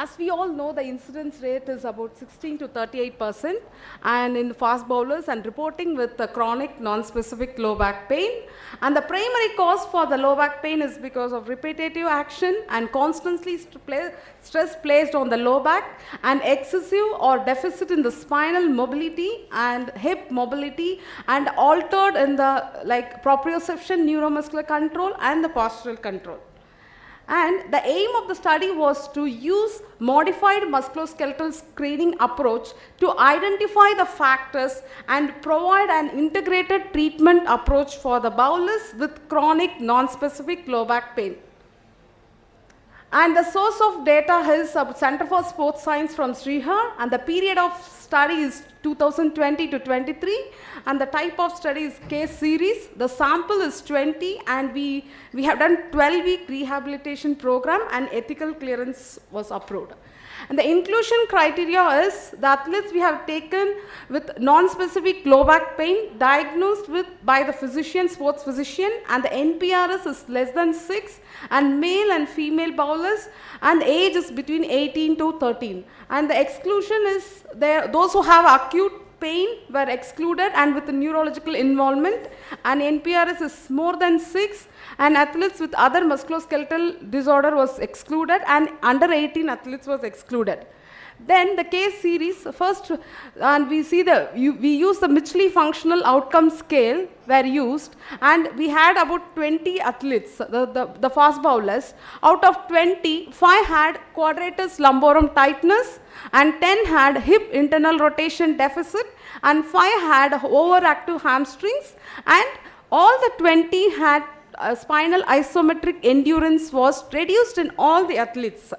As we all know, the incidence rate is about 16 to 38%, and in fast bowlers and reporting with the chronic non-specific low back pain. And the primary cause for the low back pain is because of repetitive action and constantly stress placed on the low back, and excessive or deficit in the spinal mobility and hip mobility, and altered in the proprioception, neuromuscular control, and the postural control. And the aim of the study was to use modified musculoskeletal screening approach to identify the factors and provide an integrated treatment approach for the bowlers with chronic non-specific low back pain. And the source of data is Center for Sports Science from Rehab, and the period of study is 2020 to 23, and the type of study is case series. The sample is 20, and we have done 12-week rehabilitation program, and ethical clearance was approved. And the inclusion criteria is the athletes we have taken with non-specific low back pain diagnosed by the physician, sports physician, and the NPRS is less than 6, and male and female bowlers, and age is between 18 to 13. And the exclusion is those who have acute pain were excluded and with neurological involvement, and NPRS is more than 6, and athletes with other musculoskeletal disorder was excluded, and under 18 athletes was excluded. Then the case series, first, and we see we use the Mitchley Functional Outcome Scale were used, and we had about 20 athletes, the fast bowlers. Out of 20, 5 had quadratus lumborum tightness, and 10 had hip internal rotation deficit, and 5 had overactive hamstrings, and all the 20 had spinal isometric endurance was reduced in all the athletes.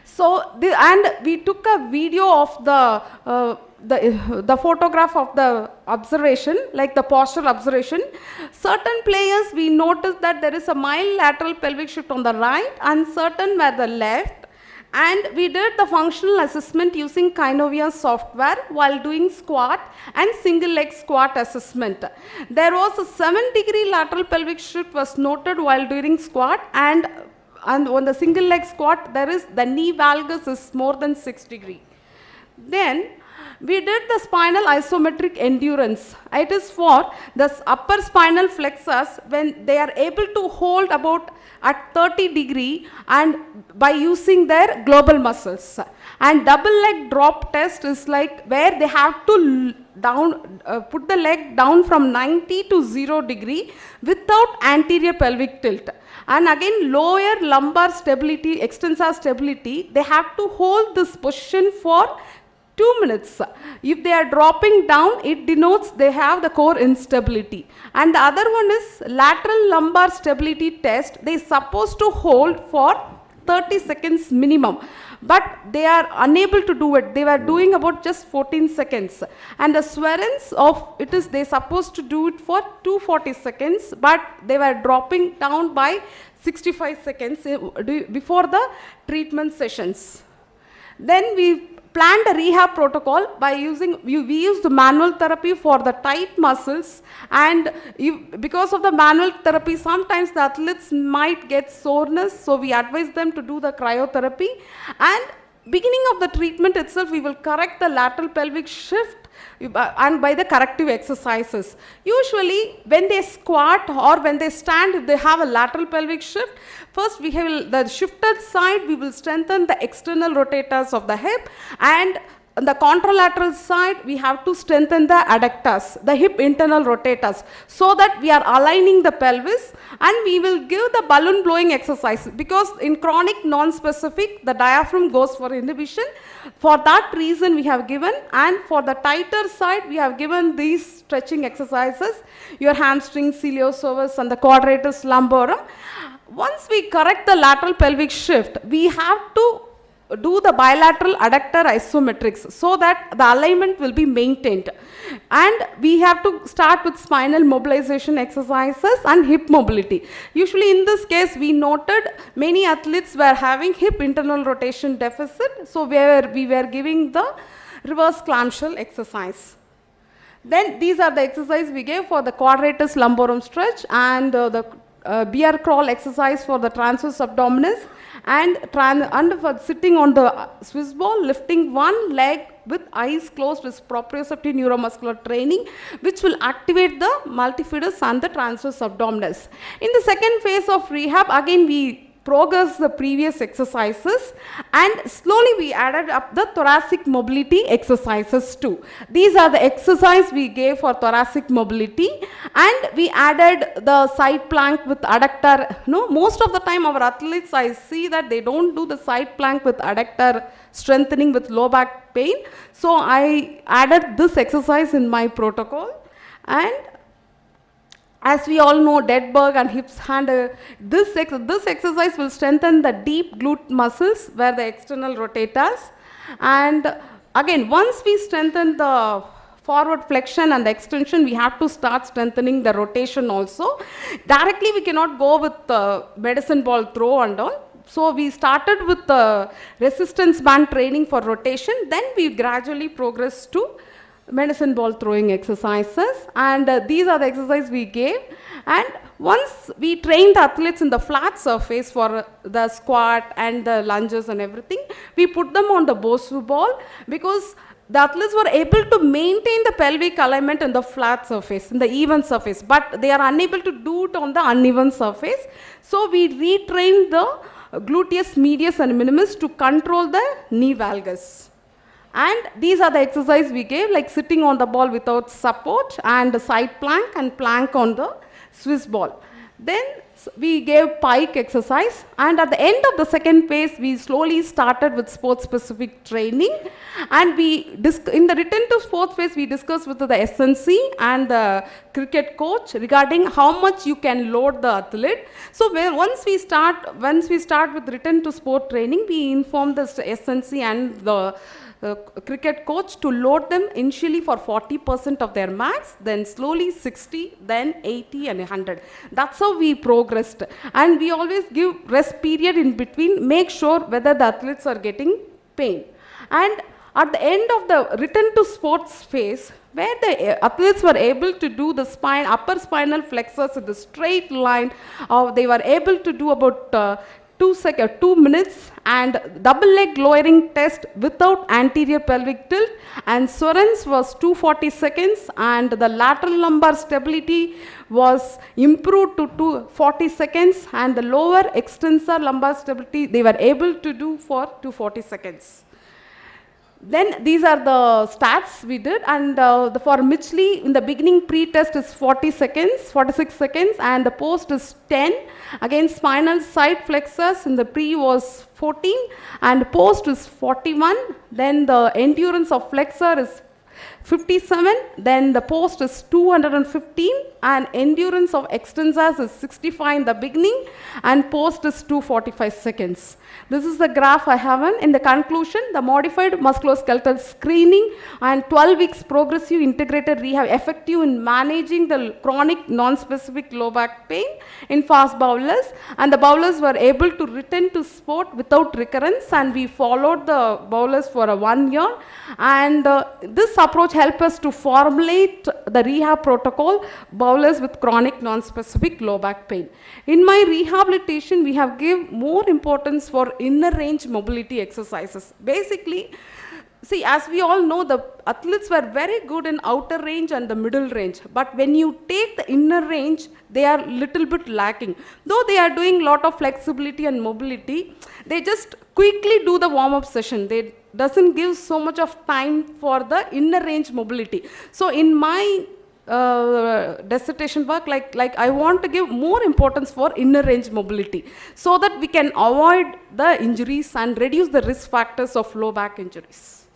So, and we took a video of the photograph of the observation, like the postural observation. Certain players, we noticed that there is a mild lateral pelvic shift on the right, and certain were the left. And we did the functional assessment using Kinovia software while doing squat and single leg squat assessment. There was a 7-degree lateral pelvic shift was noted while doing squat, and on the single leg squat, there is the knee valgus is more than 6 degree. Then we did the spinal isometric endurance. It is for the upper spinal flexors when they are able to hold about at 30 degree and by using their global muscles. And double leg drop test is like where they have to put the leg down from 90 to 0 degree without anterior pelvic tilt. And again, lower lumbar stability, extensor stability, they have to hold this position for 2 minutes. If they are dropping down, it denotes they have the core instability. And the other one is lateral lumbar stability test. They are supposed to hold for 30 seconds minimum, but they are unable to do it. They were doing about just 14 seconds. And the Swerens of it is they supposed to do it for 240 seconds, but they were dropping down by 65 seconds before the treatment sessions. Then we planned a rehab protocol by using, we used manual therapy for the tight muscles, and because of the manual therapy, sometimes the athletes might get soreness, so we advise them to do the cryotherapy. And beginning of the treatment itself, we will correct the lateral pelvic shift and by the corrective exercises. Usually when they squat or when they stand, if they have a lateral pelvic shift, first we have the shifted side, we will strengthen the external rotators of the hip, and on the contralateral side, we have to strengthen the adductors, the hip internal rotators, so that we are aligning the pelvis, and we will give the balloon blowing exercise because in chronic non-specific, the diaphragm goes for inhibition. For that reason, we have given, and for the tighter side, we have given these stretching exercises, your hamstring, iliopsoas, and the quadratus lumborum. Once we correct the lateral pelvic shift, we have to do the bilateral adductor isometrics so that the alignment will be maintained. And we have to start with spinal mobilization exercises and hip mobility. Usually in this case, we noted many athletes were having hip internal rotation deficit, so we were giving the reverse clamshell exercise. Then these are the exercises we gave for the quadratus lumborum stretch and the bear crawl exercise for the transverse abdominis, and for sitting on the Swiss ball, lifting one leg with eyes closed is proprioceptive neuromuscular training, which will activate the multifidus and the transverse abdominis. In the second phase of rehab, again we progress the previous exercises, and slowly we added up the thoracic mobility exercises too. These are the exercises we gave for thoracic mobility, and we added the side plank with adductor. No, most of the time our athletes, I see that they don't do the side plank with adductor strengthening with low back pain. So I added this exercise in my protocol. And as we all know, dead bug and hips hand, this exercise will strengthen the deep glute muscles where the external rotators. And again, once we strengthen the forward flexion and the extension, we have to start strengthening the rotation also. Directly we cannot go with the medicine ball throw and all. So we started with the resistance band training for rotation, then we gradually progressed to medicine ball throwing exercises, and these are the exercises we gave. And once we trained the athletes in the flat surface for the squat and the lunges and everything, we put them on the Bosu ball, because the athletes were able to maintain the pelvic alignment in the flat surface, in the even surface, but they are unable to do it on the uneven surface. So we retrained the gluteus medius and minimus to control the knee valgus. And these are the exercises we gave, like sitting on the ball without support, and side plank and plank on the Swiss ball. Then we gave pike exercise, and at the end of the second phase, we slowly started with sport-specific training. And in the return to sports phase, we discussed with the SNC and the cricket coach regarding how much you can load the athlete. So once we start with return to sport training, we inform the SNC and the cricket coach to load them initially for 40% of their max, then slowly 60, then 80 and 100. That's how we progressed. And we always give rest period in between, make sure whether the athletes are getting pain. And at the end of the return to sports phase, where the athletes were able to do the upper spinal flexors in the straight line, they were able to do about 2 minutes, and double leg lowering test without anterior pelvic tilt, and Soren's was 240 seconds, and the lateral lumbar stability was improved to 240 seconds, and the lower extensor lumbar stability they were able to do for 240 seconds. Then these are the stats we did, and for Mitchley, in the beginning pre-test is 46 seconds, and the post is 10. Again, spinal side flexors in the pre was 14, and post is 41. Then the endurance of flexor is 57, then the post is 215, and endurance of extensors is 65 in the beginning, and post is 245 seconds. This is the graph I have. In the conclusion, the modified musculoskeletal screening and 12 weeks progressive integrated rehab effective in managing the chronic non-specific low back pain in fast bowlers, and the bowlers were able to return to sport without recurrence, and we followed the bowlers for 1 year, and this approach helped us to formulate the rehab protocol bowlers with chronic non-specific low back pain. In my rehabilitation, we have given more importance for inner range mobility exercises. Basically, see, as we all know, the athletes were very good in outer range and the middle range, but when you take the inner range, they are little bit lacking. Though they are doing lot of flexibility and mobility, they just quickly do the warm-up session. They doesn't give so much of time for the inner range mobility. So in my dissertation work, like I want to give more importance for inner range mobility, so that we can avoid the injuries and reduce the risk factors of low back injuries.